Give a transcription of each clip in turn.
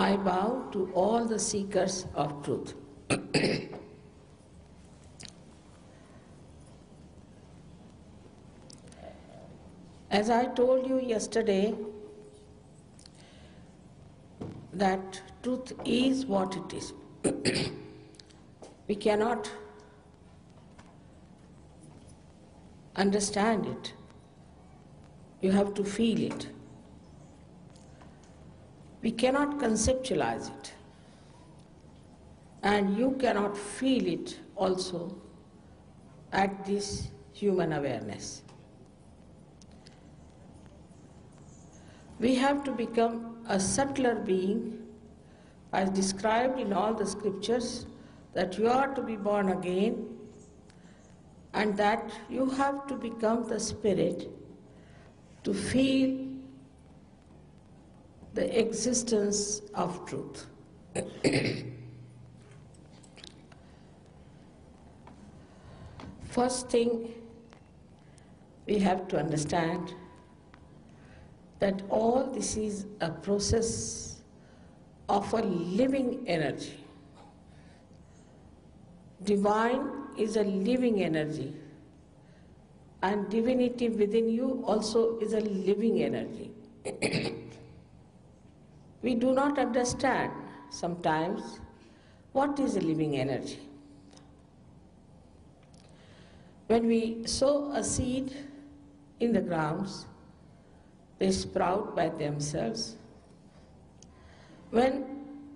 I bow to all the seekers of truth. As I told you yesterday, that truth is what it is. We cannot understand it. You have to feel it. We cannot conceptualize it. And you cannot feel it also at this human awareness. We have to become a subtler being, as described in all the scriptures, that you are to be born again, and that you have to become the spirit to feel the existence of truth. First thing, we have to understand that all this is a process of a living energy. Divine is a living energy, and divinity within you also is a living energy. We do not understand sometimes what is a living energy. When we sow a seed in the grounds, they sprout by themselves. When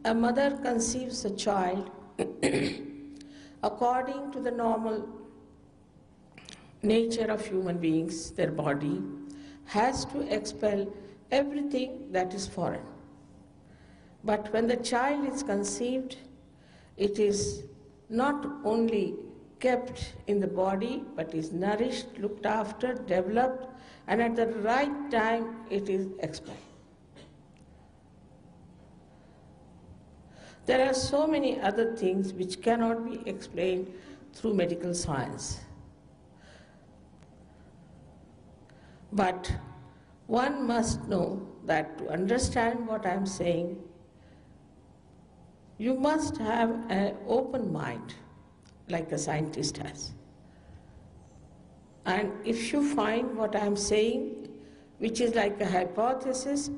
a mother conceives a child, according to the normal nature of human beings, their body has to expel everything that is foreign. But when the child is conceived, it is not only kept in the body, but is nourished, looked after, developed, and at the right time it is expelled. There are so many other things which cannot be explained through medical science. But one must know that to understand what I am saying, you must have an open mind, like a scientist has. And if you find what I am saying, which is like a hypothesis,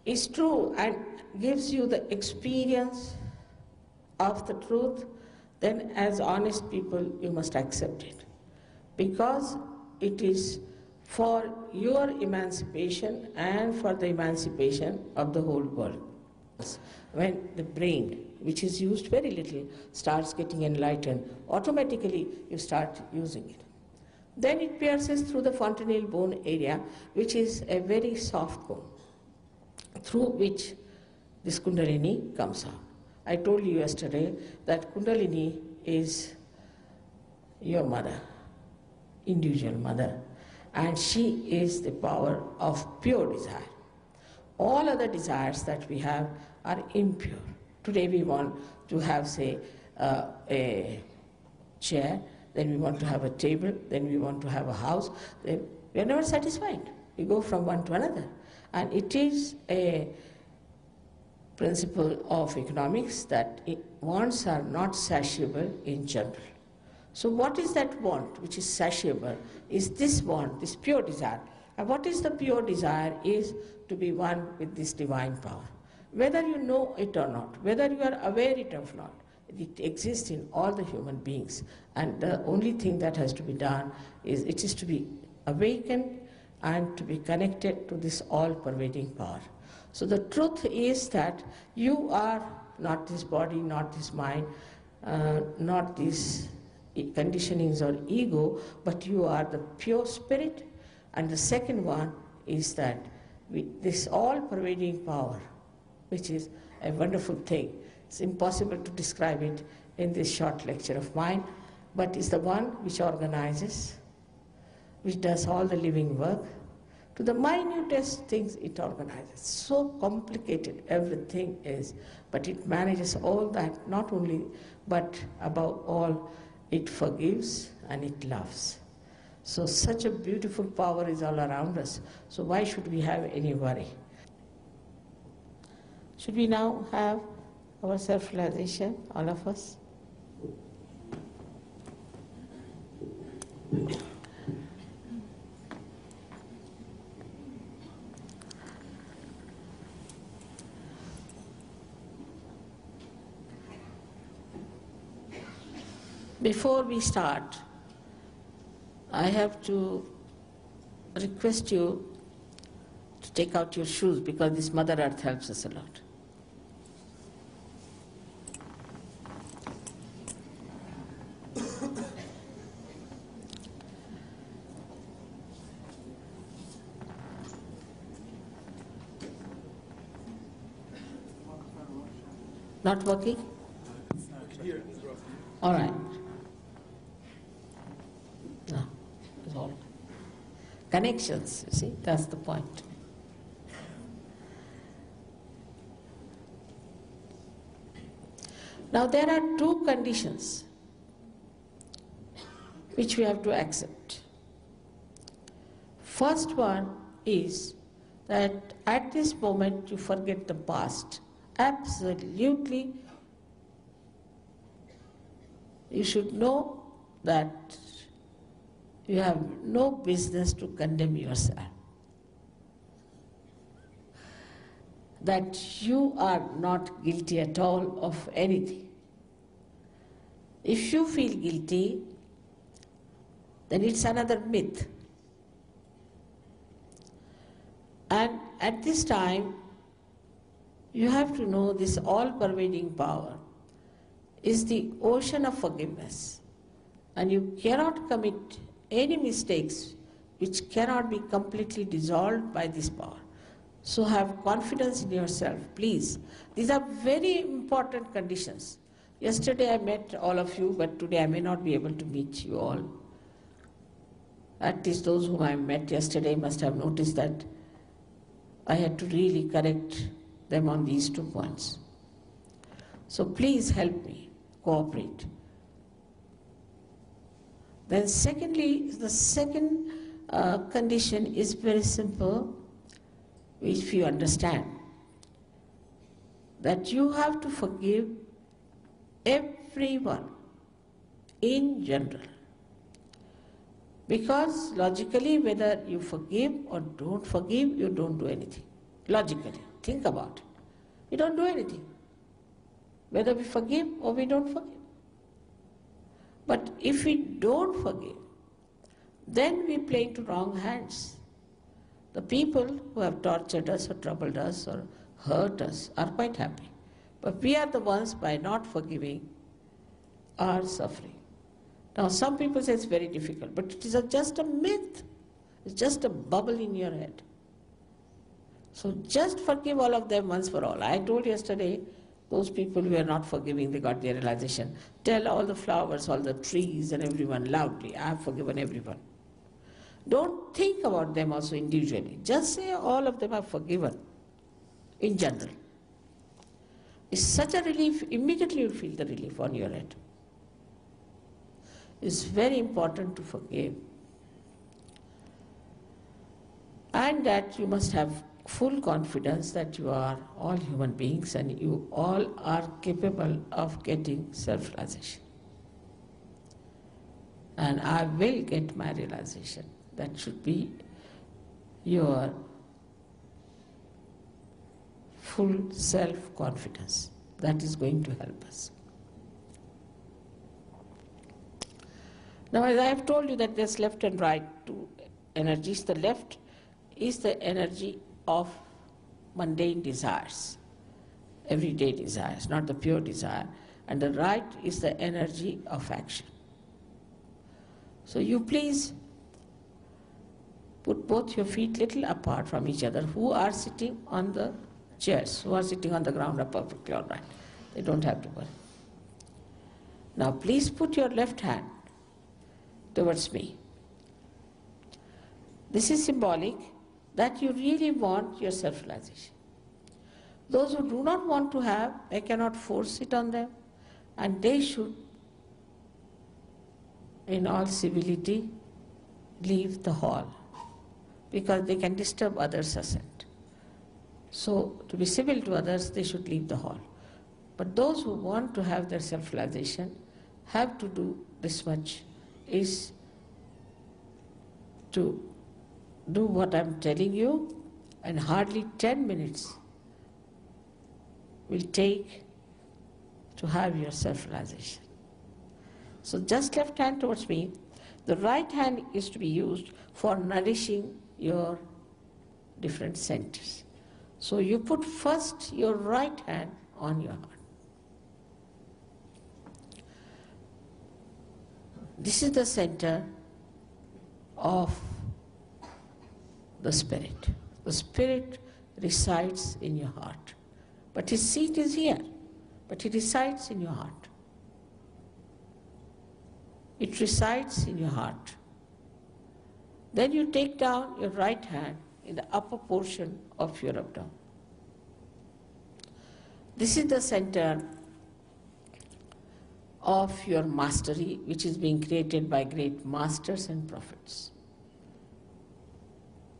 is true and gives you the experience of the truth, then as honest people you must accept it. Because it is for your emancipation and for the emancipation of the whole world. When the brain, which is used very little, starts getting enlightened, automatically you start using it. Then it pierces through the fontanelle bone area, which is a very soft bone, through which this Kundalini comes out. I told you yesterday that Kundalini is your mother, individual mother, and she is the power of pure desire. All other desires that we have are impure. Today we want to have, say, a chair, then we want to have a table, then we want to have a house, then we are never satisfied. We go from one to another. And it is a principle of economics that wants are not satiable in general. So what is that want which is satiable? Is this want, this pure desire. And what is the pure desire is to be one with this divine power. Whether you know it or not, whether you are aware it or not, it exists in all the human beings. And the only thing that has to be done is it is to be awakened and to be connected to this all-pervading power. So the truth is that you are not this body, not this mind, not these conditionings or ego, but you are the pure spirit. And the second one is that this all-pervading power, which is a wonderful thing. It's impossible to describe it in this short lecture of mine, but it's the one which organizes, which does all the living work. To the minutest things it organizes. So complicated everything is, but it manages all that, not only, but above all, it forgives and it loves. So such a beautiful power is all around us. So why should we have any worry? Should we now have our self-realization, all of us? Before we start, I have to request you to take out your shoes, because this Mother Earth helps us a lot. Not working? All right. No, it's all connections, you see, that's the point. Now there are two conditions which we have to accept. First one is that at this moment you forget the past. Absolutely, you should know that you have no business to condemn yourself. That you are not guilty at all of anything. If you feel guilty, then it's another myth. And at this time, you have to know this all-pervading power is the ocean of forgiveness. And you cannot commit any mistakes which cannot be completely dissolved by this power. So have confidence in yourself, please. These are very important conditions. Yesterday I met all of you, but today I may not be able to meet you all. At least those whom I met yesterday must have noticed that I had to really correct them on these 2 points. So please help me, cooperate. Then secondly, the second condition is very simple, if you understand, that you have to forgive everyone in general. Because logically, whether you forgive or don't forgive, you don't do anything. Logically, think about it. We don't do anything. Whether we forgive or we don't forgive. But if we don't forgive, then we play into wrong hands. The people who have tortured us or troubled us or hurt us are quite happy. But we are the ones, by not forgiving, are suffering. Now some people say it's very difficult, but it is just a myth. It's just a bubble in your head. So just forgive all of them once for all. I told yesterday, those people who are not forgiving, they got their realization. Tell all the flowers, all the trees and everyone loudly, I have forgiven everyone. Don't think about them also individually. Just say all of them are forgiven in general. It's such a relief, immediately you'll feel the relief on your head. It's very important to forgive. And that you must have full confidence that you are all human beings and you all are capable of getting self-realization. And I will get my realization. That should be your full self-confidence. That is going to help us. Now, as I have told you that there's left and right two energies. The left is the energy of mundane desires, everyday desires, not the pure desire. And the right is the energy of action. So you please put both your feet little apart from each other. Who are sitting on the chairs, who are sitting on the ground are perfectly all right. They don't have to worry. Now please put your left hand towards me. This is symbolic that you really want your self-realization. Those who do not want to have, I cannot force it on them, and they should, in all civility, leave the hall, because they can disturb others' assent. So to be civil to others, they should leave the hall. But those who want to have their self-realization have to do this much, is to do what I'm telling you, and hardly 10 minutes will take to have your self-realization. So just left hand towards me. The right hand is to be used for nourishing your different centers. So you put first your right hand on your heart. This is the center of the spirit. The spirit resides in your heart. But his seat is here. But he resides in your heart. It resides in your heart. Then you take down your right hand in the upper portion of your abdomen. This is the center of your mastery, which is being created by great masters and prophets.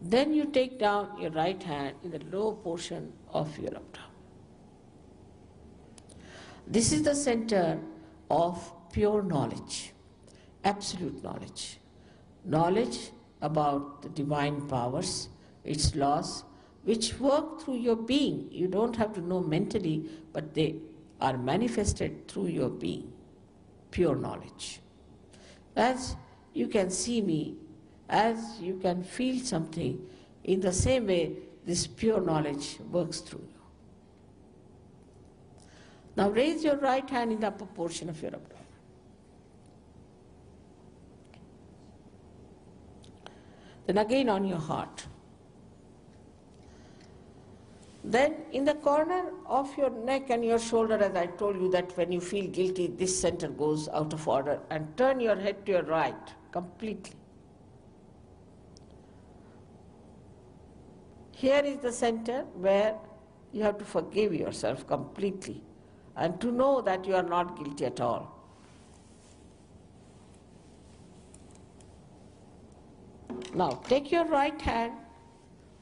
Then you take down your right hand in the lower portion of your abdomen. This is the center of pure knowledge, absolute knowledge. Knowledge about the divine powers, its laws, which work through your being. You don't have to know mentally, but they are manifested through your being. Pure knowledge. As you can see me, as you can feel something, in the same way this pure knowledge works through you. Now raise your right hand in the upper portion of your abdomen. Then again on your heart. Then in the corner of your neck and your shoulder, as I told you that when you feel guilty, this center goes out of order, and turn your head to your right completely. Here is the center where you have to forgive yourself completely and to know that you are not guilty at all. Now take your right hand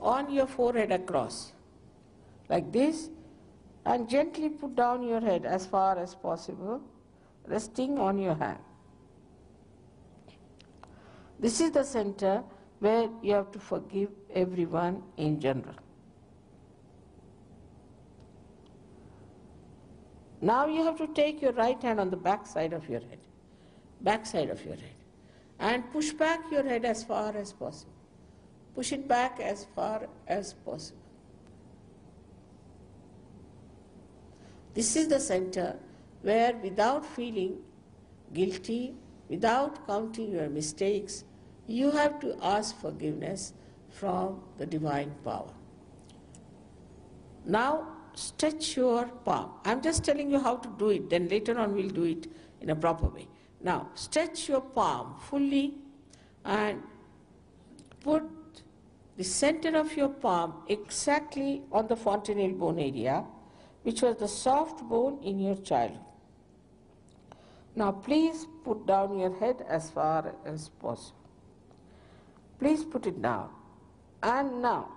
on your forehead across, like this, and gently put down your head as far as possible, resting on your hand. This is the center where you have to forgive everyone in general. Now you have to take your right hand on the back side of your head, and push back your head as far as possible. Push it back as far as possible. This is the center where, without feeling guilty, without counting your mistakes, you have to ask forgiveness from the divine power. Now stretch your palm. I'm just telling you how to do it, then later on we'll do it in a proper way. Now stretch your palm fully and put the center of your palm exactly on the fontanelle bone area, which was the soft bone in your childhood. Now please put down your head as far as possible. Please put it down. And now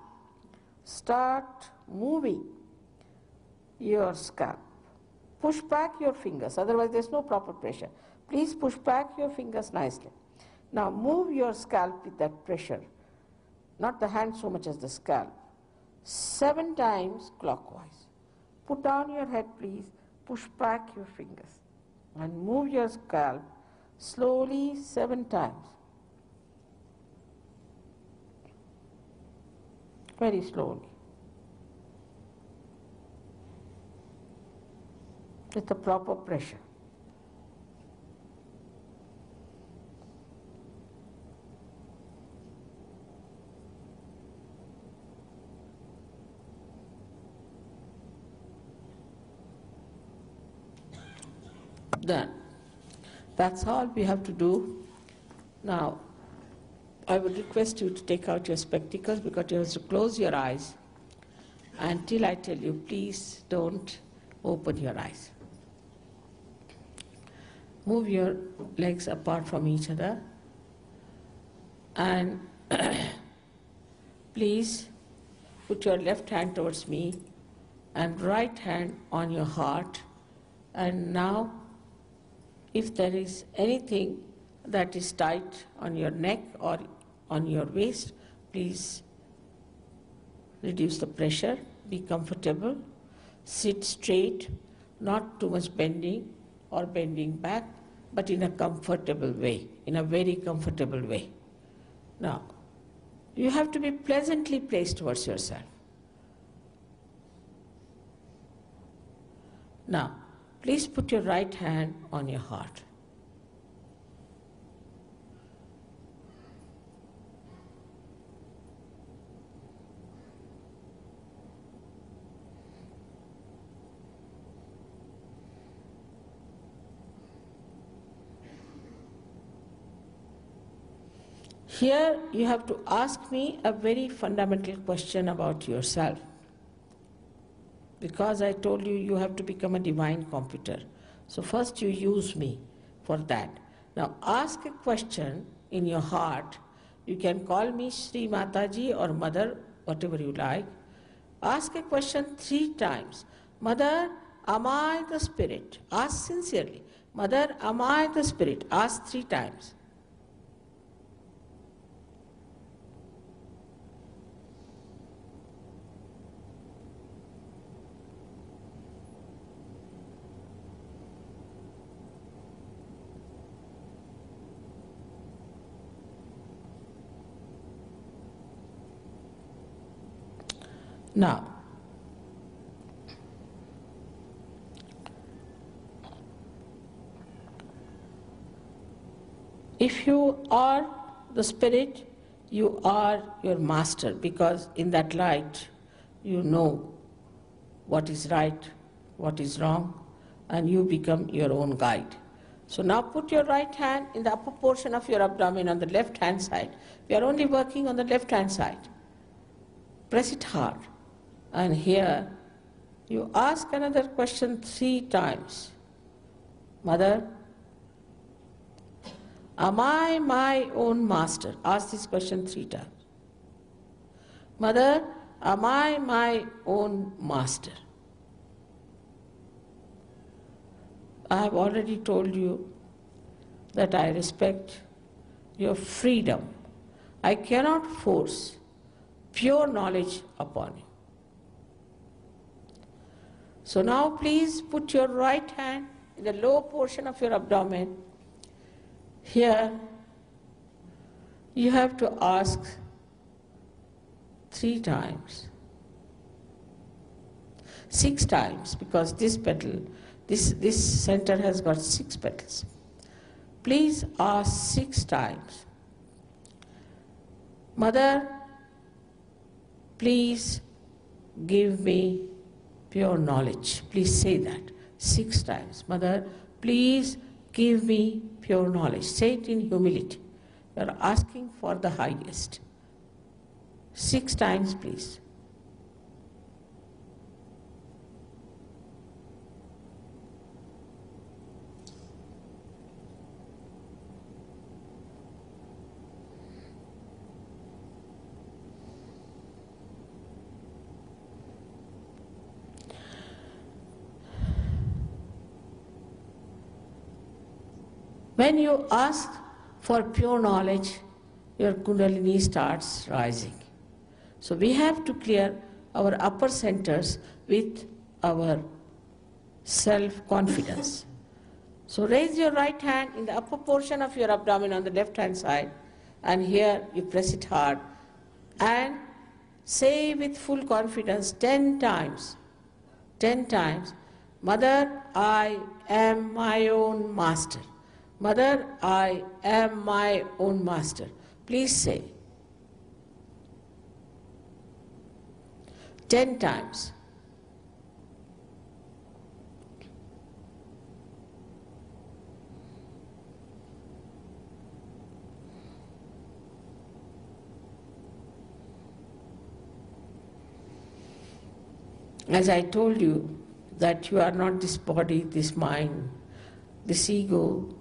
start moving your scalp. Push back your fingers, otherwise there's no proper pressure. Please push back your fingers nicely. Now move your scalp with that pressure, not the hand so much as the scalp, 7 times clockwise. Put down your head, please. Push back your fingers and move your scalp slowly 7 times. Very slowly, with the proper pressure. Done. That's all we have to do. Now, I would request you to take out your spectacles, because you have to close your eyes until I tell you, please don't open your eyes. Move your legs apart from each other, and please put your left hand towards me and right hand on your heart. And now, if there is anything that is tight on your neck or on your waist, please reduce the pressure, be comfortable, sit straight, not too much bending or bending back, but in a comfortable way, in a very comfortable way. Now, you have to be pleasantly placed towards yourself. Now, please put your right hand on your heart. Here you have to ask me a very fundamental question about yourself. Because I told you, you have to become a divine computer. So first you use me for that. Now ask a question in your heart. You can call me Shri Mataji or Mother, whatever you like. Ask a question 3 times. Mother, am I the spirit? Ask sincerely. Mother, am I the spirit? Ask 3 times. Now, if you are the spirit, you are your master, because in that light you know what is right, what is wrong, and you become your own guide. So now put your right hand in the upper portion of your abdomen on the left hand side. We are only working on the left hand side. Press it hard. And here you ask another question 3 times. Mother, am I my own master? Ask this question 3 times. Mother, am I my own master? I have already told you that I respect your freedom. I cannot force pure knowledge upon you. So now please put your right hand in the lower portion of your abdomen. Here you have to ask 3 times, 6 times, because this petal, this center has got 6 petals. Please ask 6 times. Mother, please give me pure knowledge. Please say that 6 times. Mother, please give me pure knowledge. Say it in humility. You are asking for the highest. 6 times, please. When you ask for pure knowledge, your Kundalini starts rising. So we have to clear our upper centers with our self-confidence. So raise your right hand in the upper portion of your abdomen on the left hand side, and here you press it hard and say with full confidence 10 times. 10 times. Mother, I am my own master. Mother, I am my own master. Please say 10 times. As I told you, that you are not this body, this mind, this ego,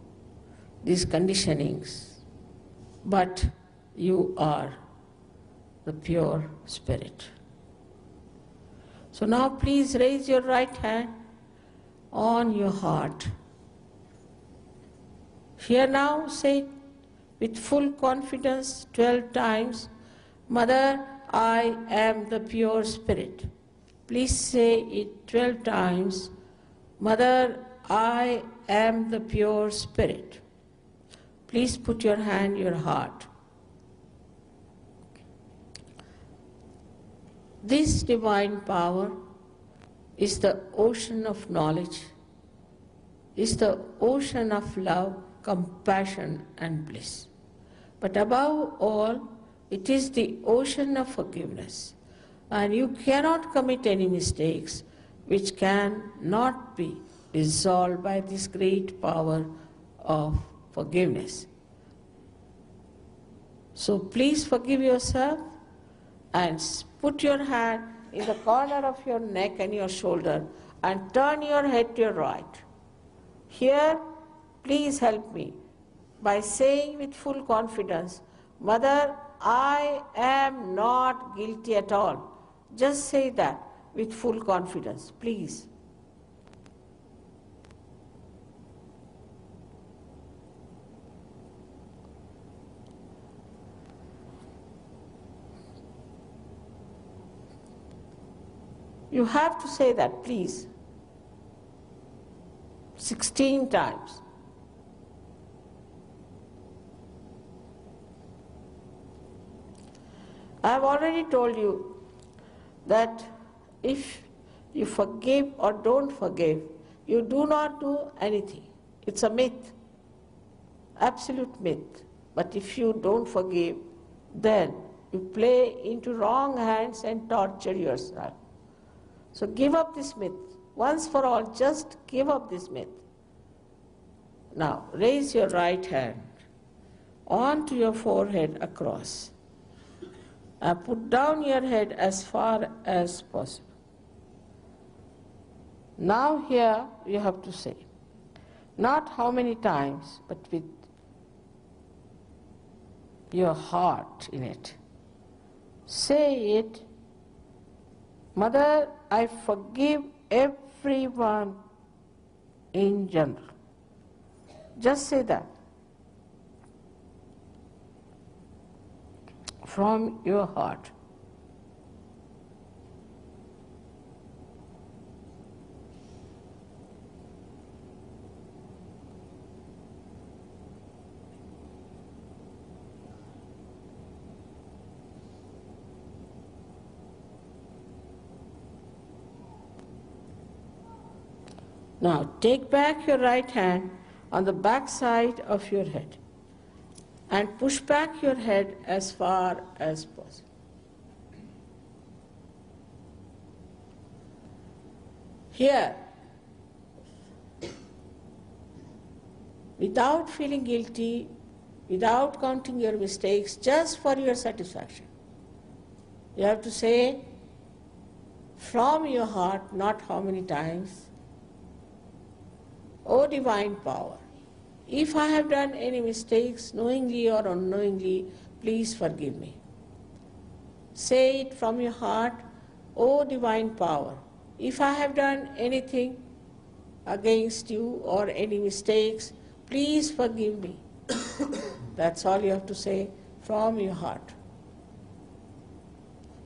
these conditionings, but you are the pure spirit. So now please raise your right hand on your heart. Here now say with full confidence 12 times, Mother, I am the pure spirit. Please say it 12 times, Mother, I am the pure spirit. Please put your hand on your heart. This divine power is the ocean of knowledge, is the ocean of love, compassion and bliss. But above all, it is the ocean of forgiveness. And you cannot commit any mistakes which can not be dissolved by this great power of forgiveness. So please forgive yourself and put your hand in the corner of your neck and your shoulder and turn your head to your right. Here, please help me by saying with full confidence, Mother, I am not guilty at all. Just say that with full confidence, please. You have to say that, please. 16 times. I have already told you that if you forgive or don't forgive, you do not do anything. It's a myth, absolute myth. But if you don't forgive, then you play into wrong hands and torture yourself. So give up this myth. Once for all, just give up this myth. Now, raise your right hand onto your forehead across. And put down your head as far as possible. Now here you have to say, not how many times, but with your heart in it. Say it, Mother, I forgive everyone in general. Just say that. From your heart. Now take back your right hand on the back side of your head and push back your head as far as possible. Here, without feeling guilty, without counting your mistakes, just for your satisfaction, you have to say from your heart, not how many times, O divine power, if I have done any mistakes, knowingly or unknowingly, please forgive me. Say it from your heart, O divine power, if I have done anything against you or any mistakes, please forgive me. That's all you have to say from your heart.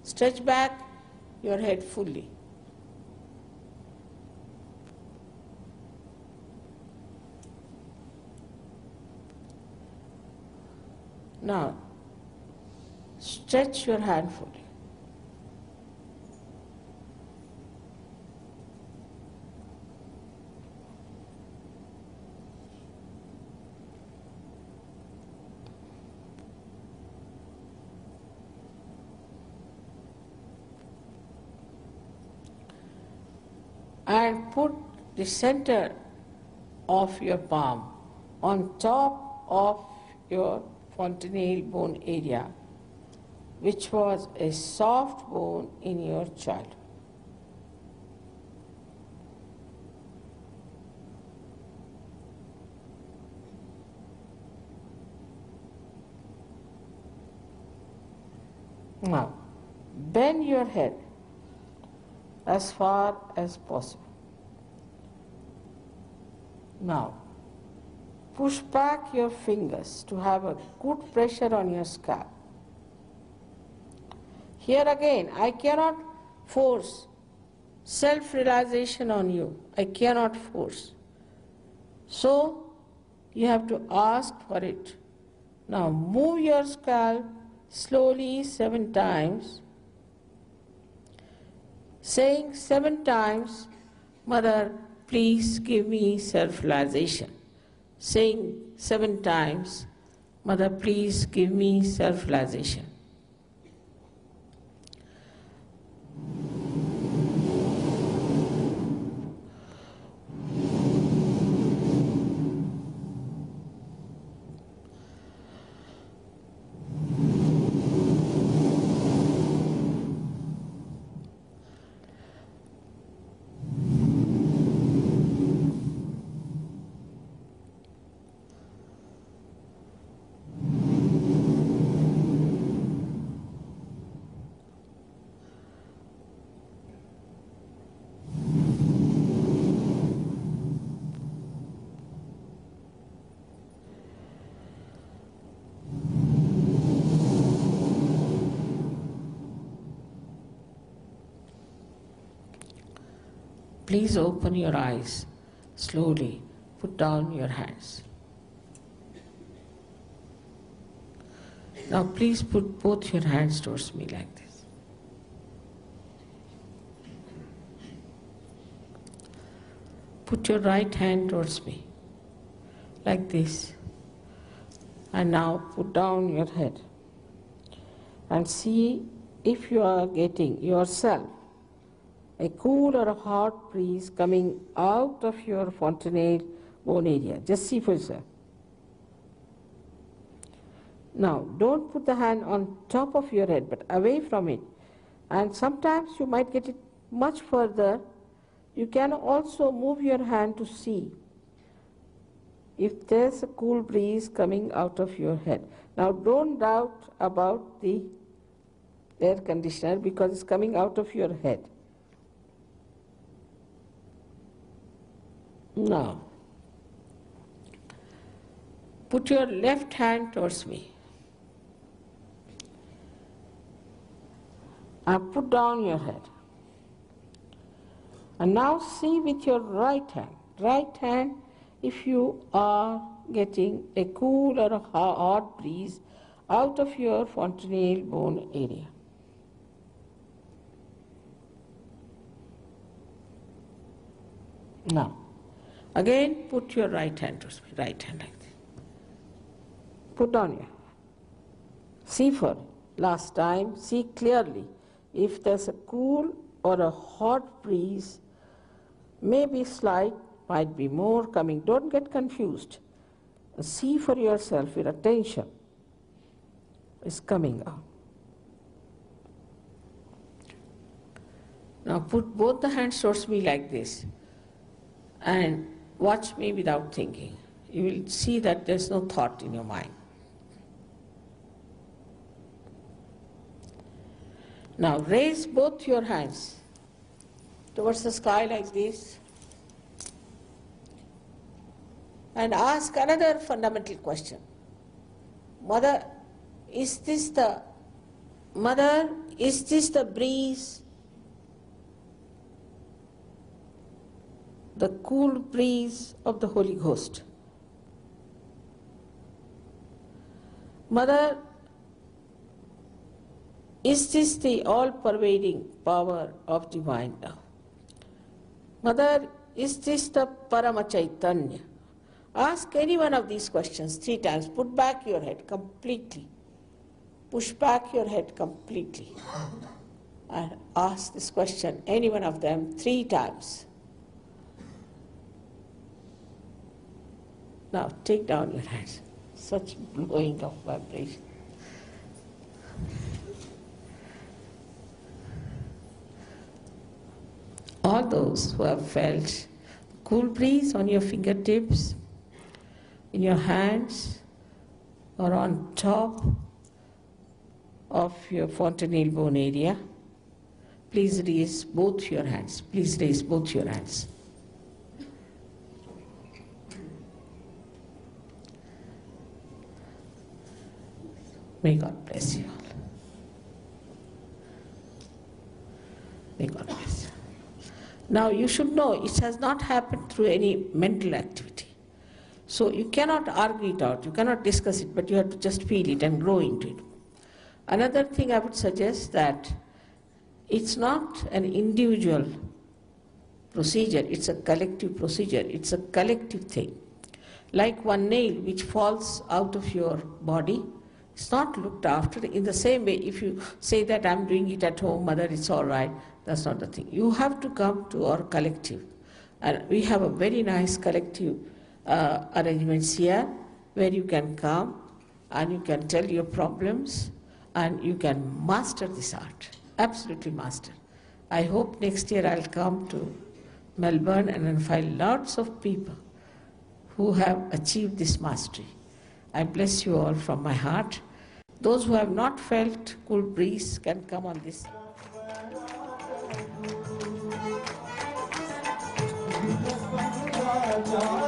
Stretch back your head fully. Now, stretch your hand fully. And put the center of your palm on top of your fontanelle bone area, which was a soft bone in your childhood. Now, bend your head as far as possible. Now, push back your fingers to have a good pressure on your scalp. Here again, I cannot force self-realization on you. I cannot force. So, you have to ask for it. Now, move your scalp slowly 7 times, saying 7 times, Mother, please give me self-realization. Saying 7 times, Mother, please give me self-realization. Please open your eyes slowly. Put down your hands. Now please put both your hands towards me like this. Put your right hand towards me like this. And now put down your head and see if you are getting yourself a cool or a hot breeze coming out of your fontanelle bone area. Just see for yourself. Now, don't put the hand on top of your head, but away from it. And sometimes you might get it much further. You can also move your hand to see if there's a cool breeze coming out of your head. Now, don't doubt about the air conditioner because it's coming out of your head. Now, put your left hand towards me and put down your head. And now see with your right hand if you are getting a cool or a hot breeze out of your fontanelle bone area. Now, again put your right hand towards me, right hand like this. Put down your hand. See for last time, see clearly if there's a cool or a hot breeze, maybe slight, might be more coming. Don't get confused. See for yourself, your attention is coming out. Now put both the hands towards me like this and watch me without thinking. You will see that there's no thought in your mind. Now raise both your hands towards the sky like this and ask another fundamental question. Mother, is this the breeze, the cool breeze of the Holy Ghost? Mother, is this the all-pervading power of divine love? Mother, is this the Parama Chaitanya? Ask any one of these questions 3 times. Put back your head completely. Push back your head completely. And ask this question, any one of them, 3 times. Now take down your hands. Such blowing of vibration. All those who have felt the cool breeze on your fingertips, in your hands, or on top of your fontanelle bone area, Please raise both your hands. Please raise both your hands. May God bless you all. May God bless you. Now you should know it has not happened through any mental activity. So you cannot argue it out, you cannot discuss it, but you have to just feel it and grow into it. Another thing I would suggest that it's not an individual procedure, it's a collective procedure, it's a collective thing. Like one nail which falls out of your body, it's not looked after. In the same way, if you say that I'm doing it at home, mother, it's all right, that's not the thing. You have to come to our collective. And we have a very nice collective arrangements here where you can come and you can tell your problems and you can master this art, absolutely master. I hope next year I'll come to Melbourne and then find lots of people who have achieved this mastery. I bless you all from my heart. Those who have not felt cool breeze can come on this. Sahaja